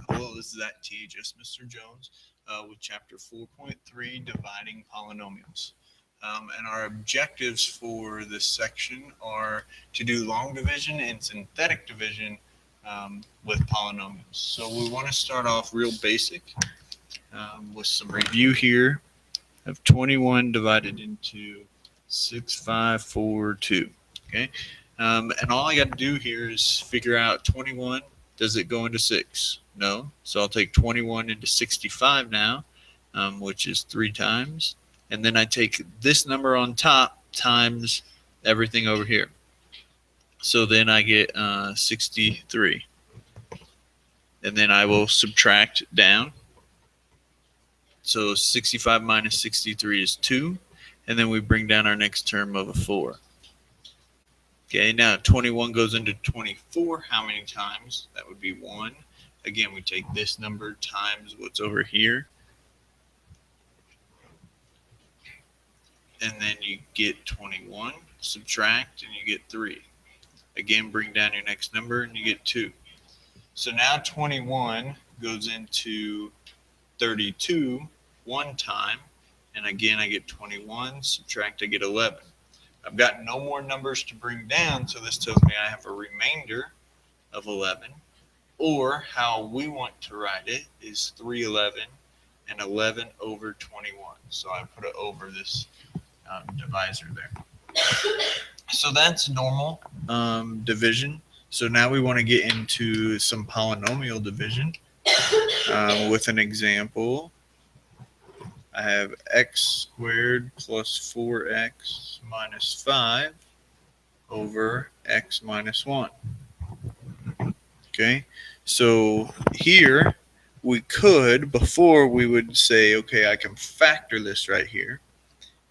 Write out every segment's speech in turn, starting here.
Hello, this is at just Mr. Jones with Chapter 4.3, Dividing Polynomials. And our objectives for this section are to do long division and synthetic division with polynomials. So we want to start off real basic with some review here of 21 divided into 6, 5, 4, 2. Okay, and all I got to do here is figure out 21. Does it go into 6? No. So I'll take 21 into 65 now, which is 3 times. And then I take this number on top times everything over here. So then I get 63. And then I will subtract down. So 65 minus 63 is 2. And then we bring down our next term of a 4. Okay, now 21 goes into 24. How many times? That would be 1. Again, we take this number times what's over here. And then you get 21. Subtract, and you get 3. Again, bring down your next number, and you get 2. So now 21 goes into 32 one time. And again, I get 21. Subtract, I get 11. I've got no more numbers to bring down, so this tells me I have a remainder of 11. Or how we want to write it is 311 and 11 over 21. So I put it over this divisor there. So that's normal division. So now we want to get into some polynomial division with an example. I have x squared plus 4x minus 5 over x minus 1. Okay, so here we could, before we would say, okay, I can factor this right here.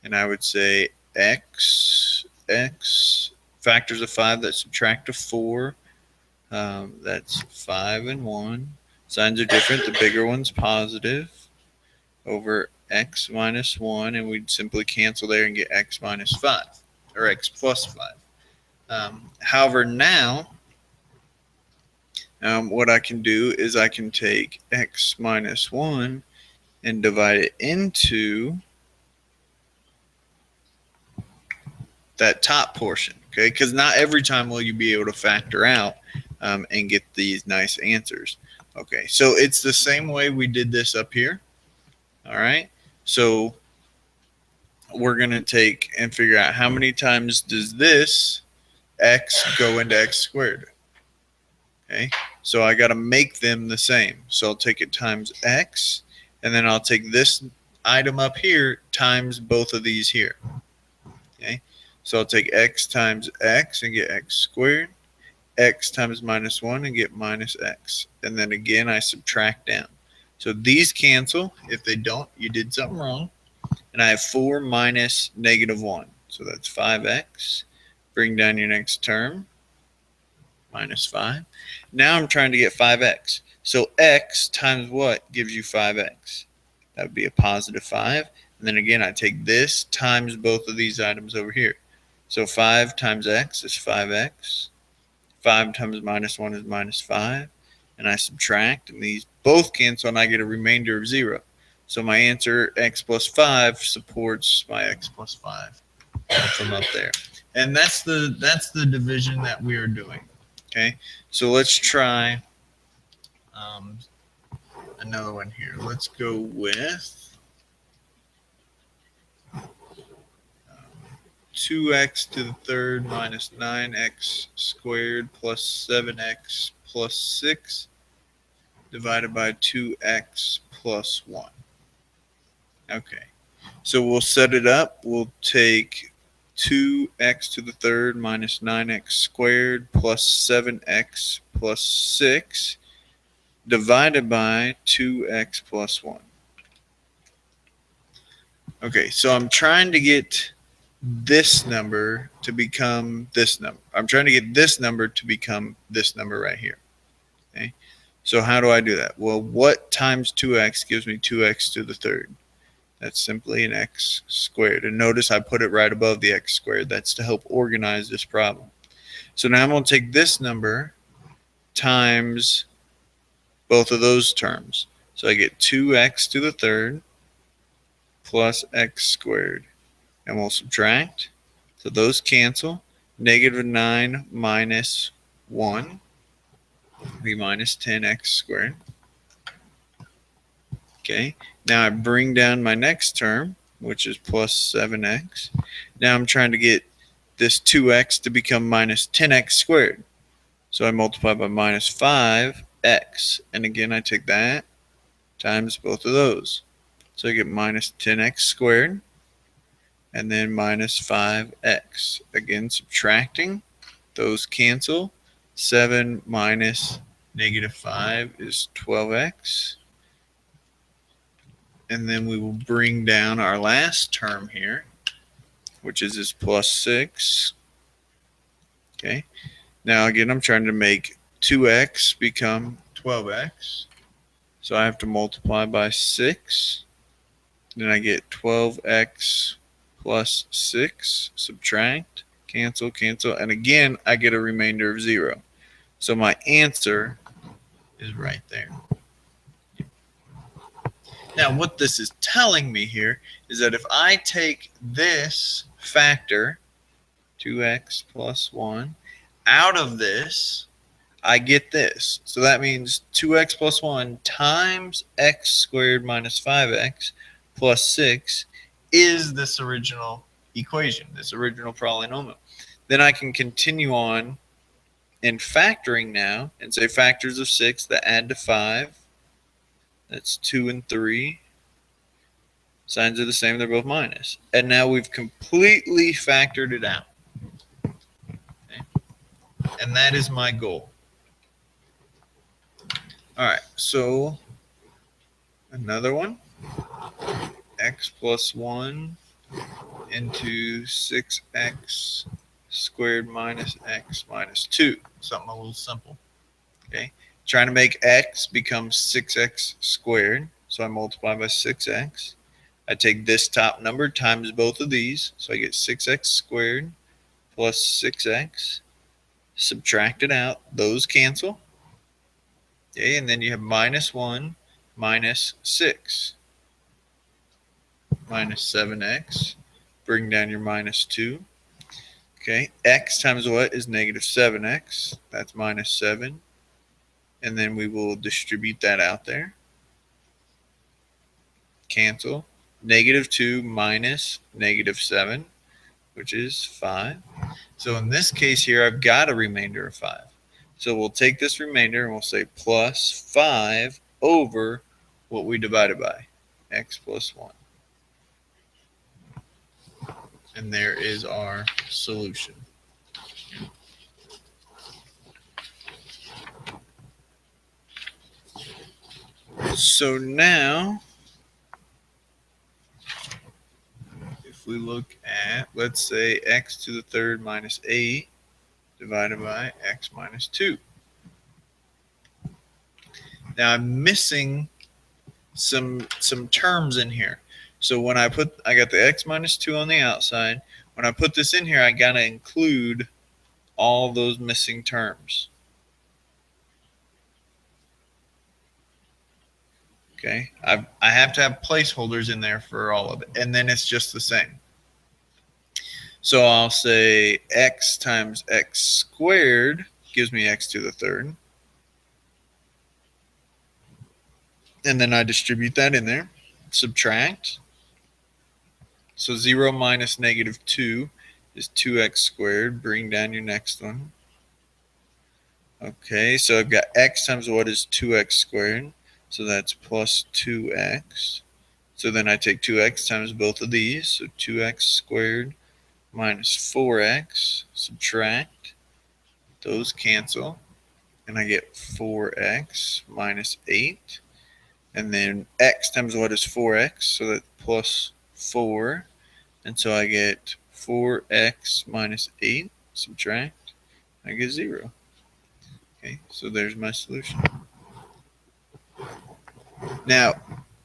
And I would say x factors of 5 that subtract a 4. That's 5 and 1. Signs are different. The bigger one's positive over x minus 1, and we'd simply cancel there and get x minus 5, or x plus 5. However, now, what I can do is I can take x minus 1 and divide it into that top portion, okay? Because not every time will you be able to factor out and get these nice answers. Okay, so it's the same way we did this up here. All right, so we're going to take and figure out how many times does this x go into x squared. Okay, so I got to make them the same. So I'll take it times x, and then I'll take this item up here times both of these here. Okay, so I'll take x times x and get x squared, x times minus 1 and get minus x. And then again, I subtract down. So these cancel. If they don't, you did something wrong. And I have 4 minus negative 1. So that's 5x. Bring down your next term. Minus 5. Now I'm trying to get 5x. So x times what gives you 5x? That would be a positive 5. And then again, I take this times both of these items over here. So 5 times x is 5x. 5 times minus 1 is minus 5. And I subtract, and these both cancel, and I get a remainder of 0. So my answer, x plus 5, supports my x plus 5 from up there. And that's the division that we are doing. Okay, so let's try another one here. Let's go with 2x to the third minus 9x squared plus 7x plus 6 divided by 2x plus 1. Okay, so we'll set it up. We'll take 2x to the third minus 9x squared plus 7x plus 6 divided by 2x plus 1. Okay, so I'm trying to get this number to become this number. I'm trying to get this number to become this number right here. Okay, So how do I do that? Well, what times 2x gives me 2x to the third? That's simply an x squared. And notice I put it right above the x squared. That's to help organize this problem. So now I'm going to take this number times both of those terms. So I get 2x to the third plus x squared. And we'll subtract. So those cancel. Negative 9 minus 1 will be minus 10x squared. Okay, now I bring down my next term, which is plus 7x. Now I'm trying to get this 2x to become minus 10x squared. So I multiply by minus 5x. And again, I take that times both of those. So I get minus 10x squared and then minus 5x. Again, subtracting. Those cancel. 7 minus negative 5 is 12x. And then we will bring down our last term here, which is this plus 6. Okay. Now, again, I'm trying to make 2x become 12x. So I have to multiply by 6. Then I get 12x plus 6. Subtract. Cancel, cancel. And again, I get a remainder of 0. So my answer is right there. Now, what this is telling me here is that if I take this factor, 2x plus 1, out of this, I get this. So that means 2x plus 1 times x squared minus 5x plus 6 is this original equation, this original polynomial. Then I can continue on in factoring now and say factors of 6 that add to 5. That's 2 and 3. Signs are the same, they're both minus. And now we've completely factored it out. Okay. And that is my goal. All right, so another one. X plus 1 into 6x squared minus x minus 2. Something a little simple. Okay. Trying to make x become 6x squared. So I multiply by 6x. I take this top number times both of these. So I get 6x squared plus 6x. Subtract it out. Those cancel. Okay, and then you have minus 1 minus 6. Minus 7x. Bring down your minus 2. Okay, x times what is negative 7x. That's minus 7. And then we will distribute that out there. Cancel. Negative 2 minus negative 7, which is 5. So in this case here, I've got a remainder of 5. So we'll take this remainder and we'll say plus 5 over what we divided by, x plus 1. And there is our solution. So now, if we look at, let's say, x to the third minus 8 divided by x minus 2. Now I'm missing some terms in here. So when I got the x minus 2 on the outside. When I put this in here, I got to include all those missing terms. Okay, I have to have placeholders in there for all of it, and then it's just the same. So I'll say x times x squared gives me x to the third. And then I distribute that in there. Subtract. So 0 minus negative 2 is 2x squared. Bring down your next one. Okay, so I've got x times what is 2x squared. So that's plus 2x. So then I take 2x times both of these. So 2x squared minus 4x. Subtract. Those cancel. And I get 4x minus 8. And then x times what is 4x? So that's plus 4. And so I get 4x minus 8. Subtract. I get 0. Okay, so there's my solution. Now,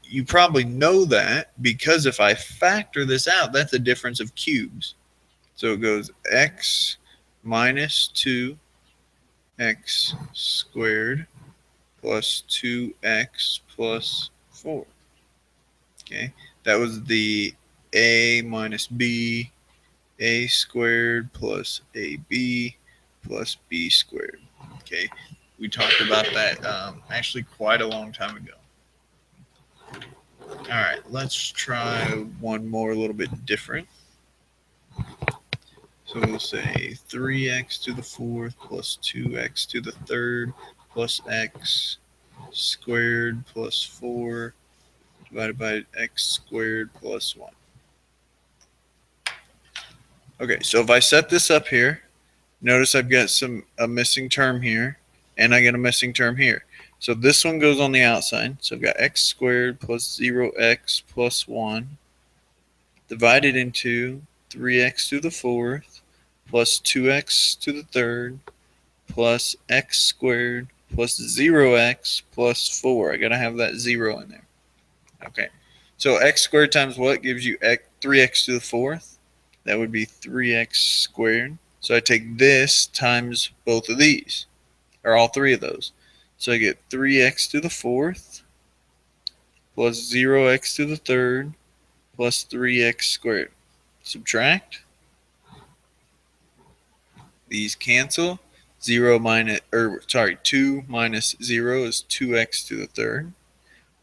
you probably know that because if I factor this out, that's a difference of cubes. So it goes x minus 2x squared plus 2x plus 4. Okay, that was the a minus b, a squared plus ab plus b squared. Okay, we talked about that actually quite a long time ago. All right, let's try one more a little bit different. So we'll say 3x to the fourth plus 2x to the third plus x squared plus 4 divided by x squared plus 1. Okay, so if I set this up here, notice I've got a missing term here, and I get a missing term here. So this one goes on the outside. So I've got x squared plus 0x plus 1 divided into 3x to the fourth plus 2x to the third plus x squared plus 0x plus 4. I got to have that 0 in there. Okay, so x squared times what gives you 3x to the fourth? That would be 3x squared. So I take this times both of these, or all three of those. So I get 3x to the fourth plus 0x to the third plus 3x squared. Subtract. These cancel. 2 minus 0 is 2x to the third.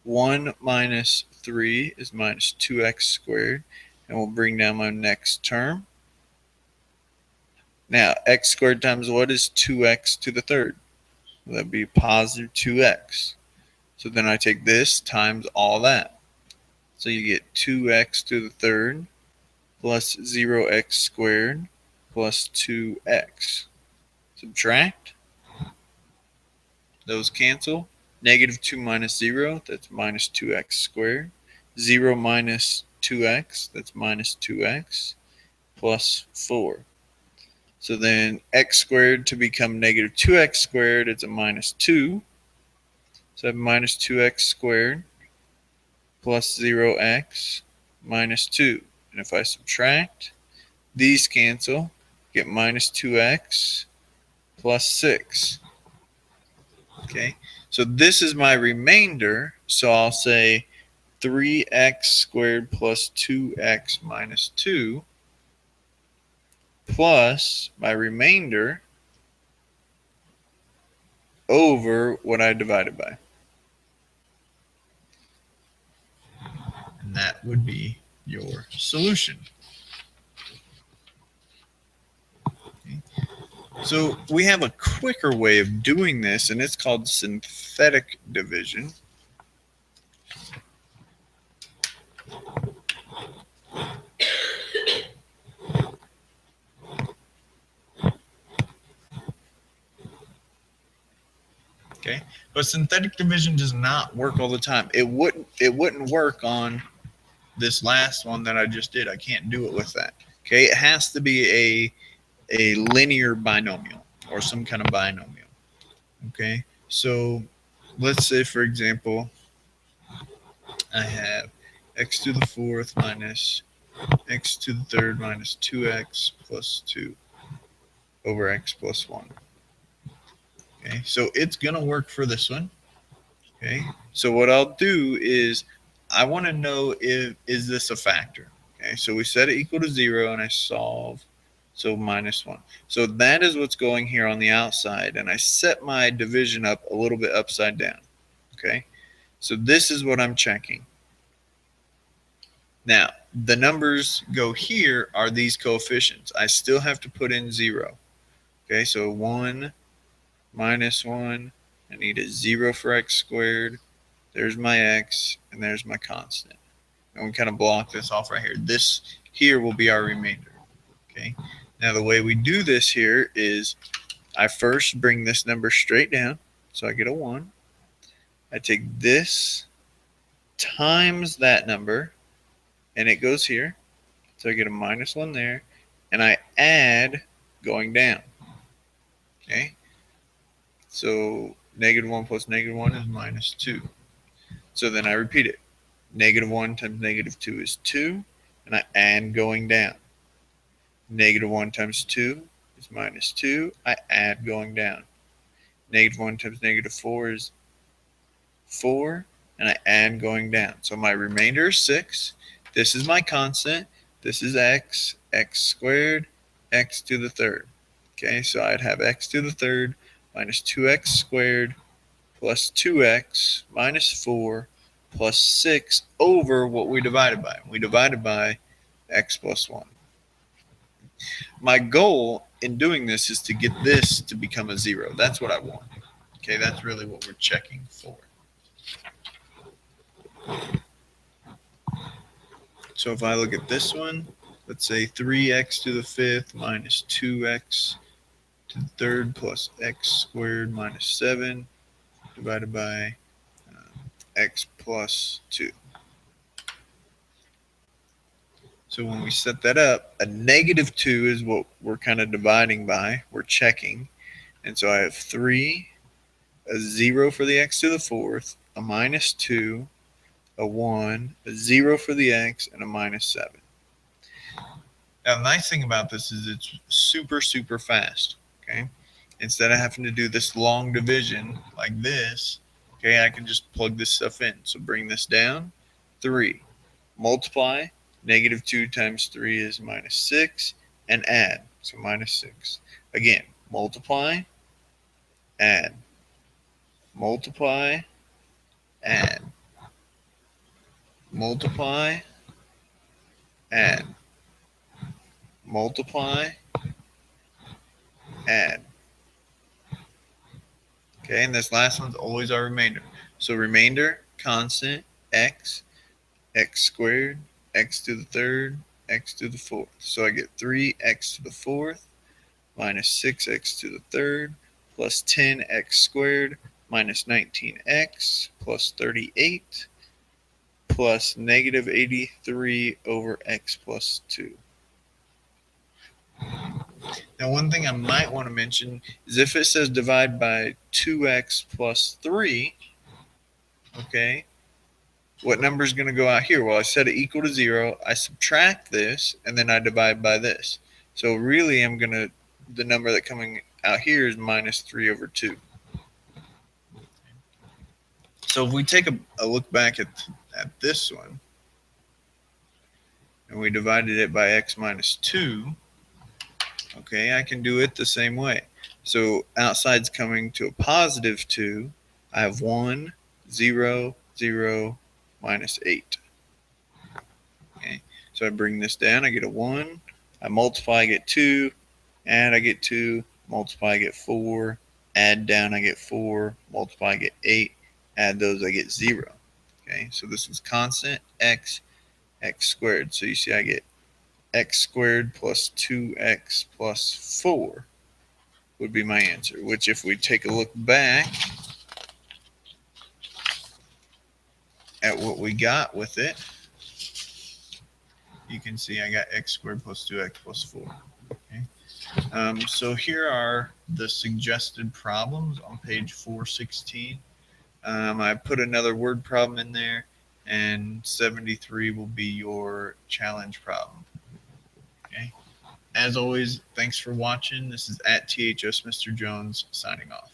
1 minus 3 is minus 2x squared. And we'll bring down my next term. Now, x squared times what is 2x to the third? Well, that would be positive 2x. So then I take this times all that. So you get 2x to the third plus 0x squared plus 2x. Subtract. Those cancel. Negative 2 minus 0, that's minus 2x squared. 0 minus 2x, that's minus 2x, plus 4. So then x squared to become negative 2x squared, it's a minus 2. So I have minus 2x squared plus 0x minus 2. And if I subtract, these cancel, get minus 2x plus 6. Okay, so this is my remainder. So I'll say 3x squared plus 2x minus 2 plus my remainder over what I divided by. And that would be your solution. Okay. So we have a quicker way of doing this, and it's called synthetic division. Okay, but synthetic division does not work all the time. It wouldn't work on this last one that I just did. I can't do it with that. Okay, it has to be a linear binomial or some kind of binomial. Okay, so let's say, for example, I have x to the fourth minus x to the third minus 2x plus 2 over x plus 1. Okay, so it's going to work for this one. Okay, so what I'll do is I want to know is this a factor. Okay, so we set it equal to 0 and I solve, so minus 1. So that is what's going here on the outside, and I set my division up a little bit upside down. Okay, so this is what I'm checking. Now, the numbers go here are these coefficients. I still have to put in 0. Okay, so 1 minus 1, I need a 0 for x squared. There's my x, and there's my constant. And we kind of block this off right here. This here will be our remainder. Okay. Now the way we do this here is I first bring this number straight down, so I get a 1. I take this times that number, and it goes here. So I get a minus 1 there, and I add going down. Okay. So negative 1 plus negative 1 is minus 2. So then I repeat it. -1 times -2 is 2, and I add going down. -1 times 2 is -2. I add going down. -1 times -4 is 4, and I add going down. So my remainder is 6. This is my constant. This is x squared, x to the third. Okay, so I'd have x to the third minus 2x squared plus 2x minus 4 plus 6 over what we divided by. We divided by x plus 1. My goal in doing this is to get this to become a 0. That's what I want. Okay, that's really what we're checking for. So if I look at this one, let's say 3x to the fifth minus 2x to the third plus x squared minus 7 divided by x plus 2. So when we set that up, a -2 is what we're kind of dividing by. We're checking. And so I have 3, a 0 for the x to the fourth, a minus 2, a 1, a 0 for the x, and a minus 7. Now, the nice thing about this is it's super, super fast. Okay, instead of having to do this long division like this, okay, I can just plug this stuff in. So bring this down, 3, multiply, -2 times 3 is minus 6, and add, so minus 6. Again, multiply, add, multiply, add, multiply, add, multiply, add. Okay, and this last one's always our remainder. So remainder, constant, x squared, x to the third, x to the fourth. So I get 3x to the fourth minus 6x to the third plus 10x squared minus 19x plus 38 plus -83 over x plus 2. Now, one thing I might want to mention is if it says divide by 2x plus 3, okay, what number is going to go out here? Well, I set it equal to 0. I subtract this, and then I divide by this. So really, the number that coming out here is minus 3 over 2. So if we take a look back at this one, and we divided it by x minus 2, okay, I can do it the same way. So outside's coming to a positive 2. I have 1, 0, 0, minus 8. Okay, so I bring this down, I get a 1. I multiply, I get 2. Add, I get 2. Multiply, I get 4. Add down, I get 4. Multiply, I get 8. Add those, I get 0. Okay, so this is constant x squared. So you see I get x squared plus 2x plus 4 would be my answer, which if we take a look back at what we got with it, you can see I got x squared plus 2x plus 4. Okay. So here are the suggested problems on page 416. I put another word problem in there, and 73 will be your challenge problem. Okay. As always, thanks for watching. This is @THS Mr. Jones signing off.